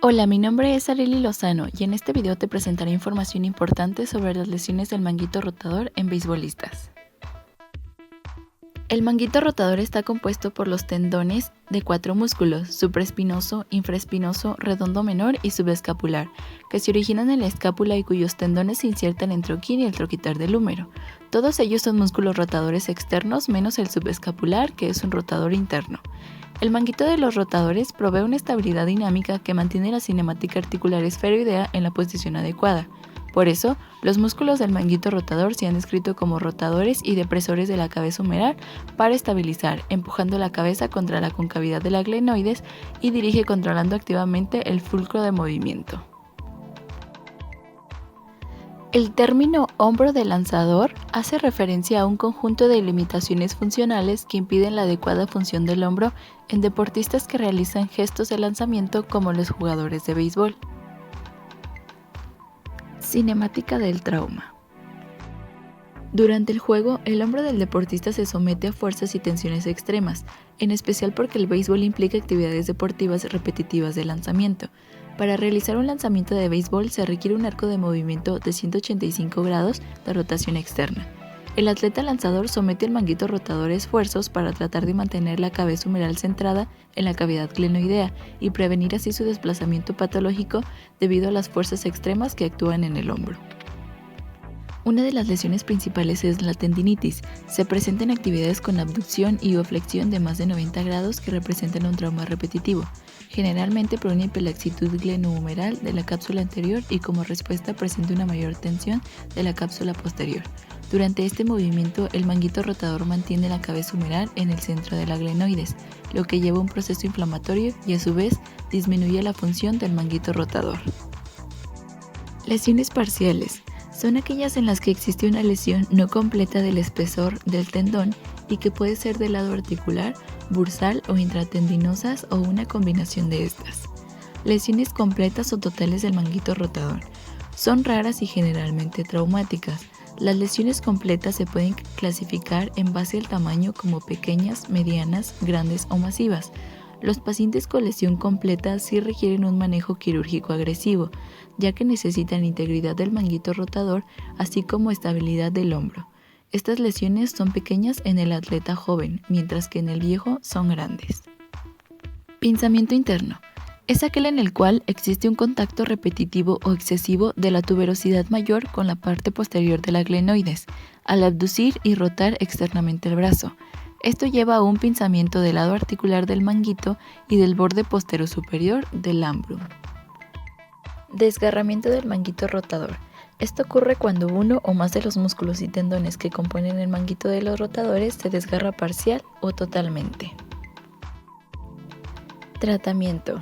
Hola, mi nombre es Arely Lozano y en este video te presentaré información importante sobre las lesiones del manguito rotador en beisbolistas. El manguito rotador está compuesto por los tendones de 4 músculos: supraespinoso, infraespinoso, redondo menor y subescapular, que se originan en la escápula y cuyos tendones se insertan en troquín y el troquitar del húmero. Todos ellos son músculos rotadores externos menos el subescapular, que es un rotador interno. El manguito de los rotadores provee una estabilidad dinámica que mantiene la cinemática articular esferoidea en la posición adecuada. Por eso, los músculos del manguito rotador se han descrito como rotadores y depresores de la cabeza humeral para estabilizar, empujando la cabeza contra la concavidad de la glenoides y dirige controlando activamente el fulcro de movimiento. El término hombro de lanzador hace referencia a un conjunto de limitaciones funcionales que impiden la adecuada función del hombro en deportistas que realizan gestos de lanzamiento como los jugadores de béisbol. Cinemática del trauma. Durante el juego, el hombro del deportista se somete a fuerzas y tensiones extremas, en especial porque el béisbol implica actividades deportivas repetitivas de lanzamiento. Para realizar un lanzamiento de béisbol se requiere un arco de movimiento de 185 grados de rotación externa. El atleta lanzador somete el manguito rotador a esfuerzos para tratar de mantener la cabeza humeral centrada en la cavidad glenoidea y prevenir así su desplazamiento patológico debido a las fuerzas extremas que actúan en el hombro. Una de las lesiones principales es la tendinitis. Se presenta en actividades con abducción y o flexión de más de 90 grados que representan un trauma repetitivo, generalmente por una hiperlaxitud glenohumeral de la cápsula anterior y como respuesta presenta una mayor tensión de la cápsula posterior. Durante este movimiento, el manguito rotador mantiene la cabeza humeral en el centro de la glenoides, lo que lleva a un proceso inflamatorio y a su vez disminuye la función del manguito rotador. Lesiones parciales. Son aquellas en las que existe una lesión no completa del espesor del tendón y que puede ser del lado articular, bursal o intratendinosas o una combinación de estas. Lesiones completas o totales del manguito rotador. Son raras y generalmente traumáticas. Las lesiones completas se pueden clasificar en base al tamaño como pequeñas, medianas, grandes o masivas. Los pacientes con lesión completa sí requieren un manejo quirúrgico agresivo, ya que necesitan integridad del manguito rotador, así como estabilidad del hombro. Estas lesiones son pequeñas en el atleta joven, mientras que en el viejo son grandes. Pinzamiento interno. Es aquel en el cual existe un contacto repetitivo o excesivo de la tuberosidad mayor con la parte posterior de la glenoides, al abducir y rotar externamente el brazo. Esto lleva a un pinzamiento del lado articular del manguito y del borde postero superior del labrum. Desgarramiento del manguito rotador. Esto ocurre cuando uno o más de los músculos y tendones que componen el manguito de los rotadores se desgarra parcial o totalmente. Tratamiento.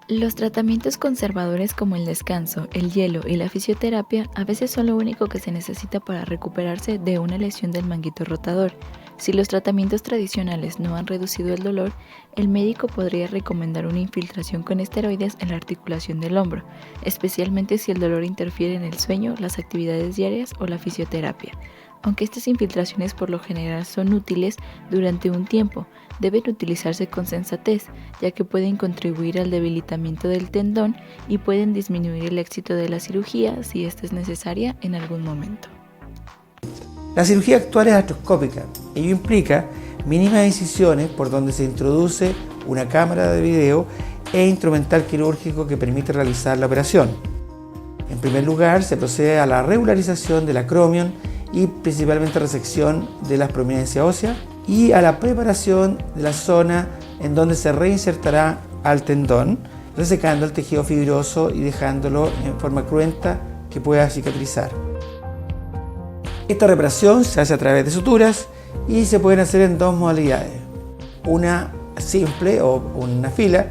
Los tratamientos conservadores como el descanso, el hielo y la fisioterapia a veces son lo único que se necesita para recuperarse de una lesión del manguito rotador. Si los tratamientos tradicionales no han reducido el dolor, el médico podría recomendar una infiltración con esteroides en la articulación del hombro, especialmente si el dolor interfiere en el sueño, las actividades diarias o la fisioterapia. Aunque estas infiltraciones por lo general son útiles durante un tiempo, deben utilizarse con sensatez, ya que pueden contribuir al debilitamiento del tendón y pueden disminuir el éxito de la cirugía si esta es necesaria en algún momento. La cirugía actual es artroscópica. Ello implica mínimas incisiones por donde se introduce una cámara de video e instrumental quirúrgico que permite realizar la operación. En primer lugar, se procede a la regularización del acromion y principalmente resección de las prominencias óseas y a la preparación de la zona en donde se reinsertará al tendón, resecando el tejido fibroso y dejándolo en forma cruenta que pueda cicatrizar. Esta reparación se hace a través de suturas y se pueden hacer en dos modalidades. Una simple o una fila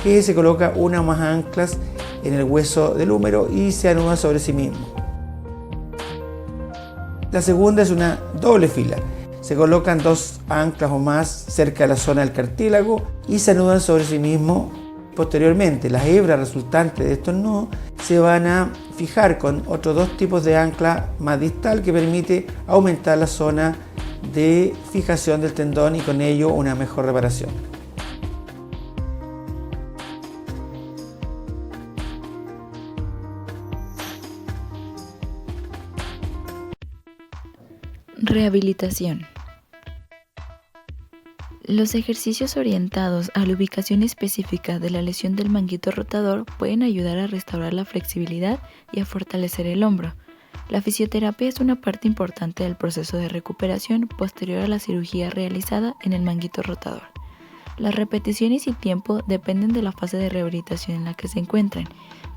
que se coloca una o más anclas en el hueso del húmero y se anuda sobre sí mismo. La segunda es una doble fila. Se colocan dos anclas o más cerca de la zona del cartílago y se anudan sobre sí mismo. Posteriormente, las hebras resultantes de estos nudos se van a fijar con otros dos tipos de ancla más distal que permite aumentar la zona de fijación del tendón y con ello una mejor reparación. Rehabilitación. Los ejercicios orientados a la ubicación específica de la lesión del manguito rotador pueden ayudar a restaurar la flexibilidad y a fortalecer el hombro. La fisioterapia es una parte importante del proceso de recuperación posterior a la cirugía realizada en el manguito rotador. Las repeticiones y tiempo dependen de la fase de rehabilitación en la que se encuentran.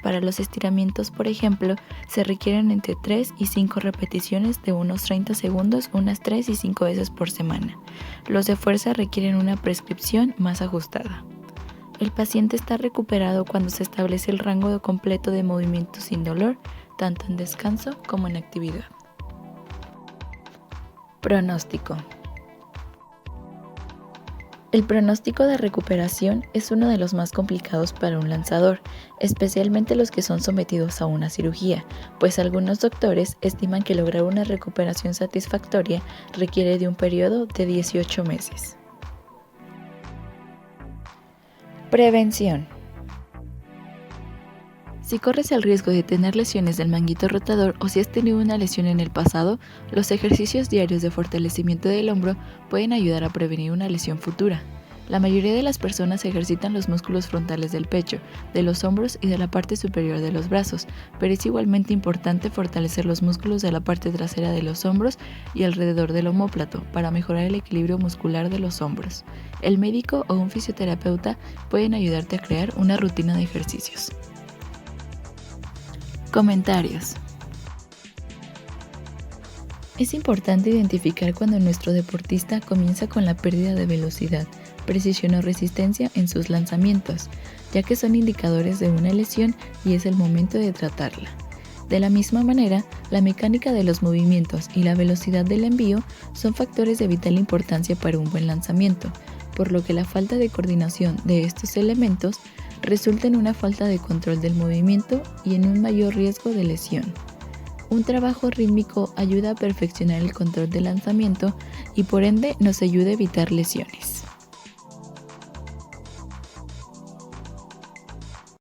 Para los estiramientos, por ejemplo, se requieren entre 3 y 5 repeticiones de unos 30 segundos unas 3 y 5 veces por semana. Los de fuerza requieren una prescripción más ajustada. El paciente está recuperado cuando se establece el rango completo de movimiento sin dolor, tanto en descanso como en actividad. Pronóstico. El pronóstico de recuperación es uno de los más complicados para un lanzador, especialmente los que son sometidos a una cirugía, pues algunos doctores estiman que lograr una recuperación satisfactoria requiere de un periodo de 18 meses. Prevención. Si corres el riesgo de tener lesiones del manguito rotador o si has tenido una lesión en el pasado, los ejercicios diarios de fortalecimiento del hombro pueden ayudar a prevenir una lesión futura. La mayoría de las personas ejercitan los músculos frontales del pecho, de los hombros y de la parte superior de los brazos, pero es igualmente importante fortalecer los músculos de la parte trasera de los hombros y alrededor del omóplato para mejorar el equilibrio muscular de los hombros. El médico o un fisioterapeuta pueden ayudarte a crear una rutina de ejercicios. Comentarios. Es importante identificar cuando nuestro deportista comienza con la pérdida de velocidad, precisión o resistencia en sus lanzamientos, ya que son indicadores de una lesión y es el momento de tratarla. De la misma manera, la mecánica de los movimientos y la velocidad del envío son factores de vital importancia para un buen lanzamiento, por lo que la falta de coordinación de estos elementos resulta en una falta de control del movimiento y en un mayor riesgo de lesión. Un trabajo rítmico ayuda a perfeccionar el control del lanzamiento y por ende nos ayuda a evitar lesiones.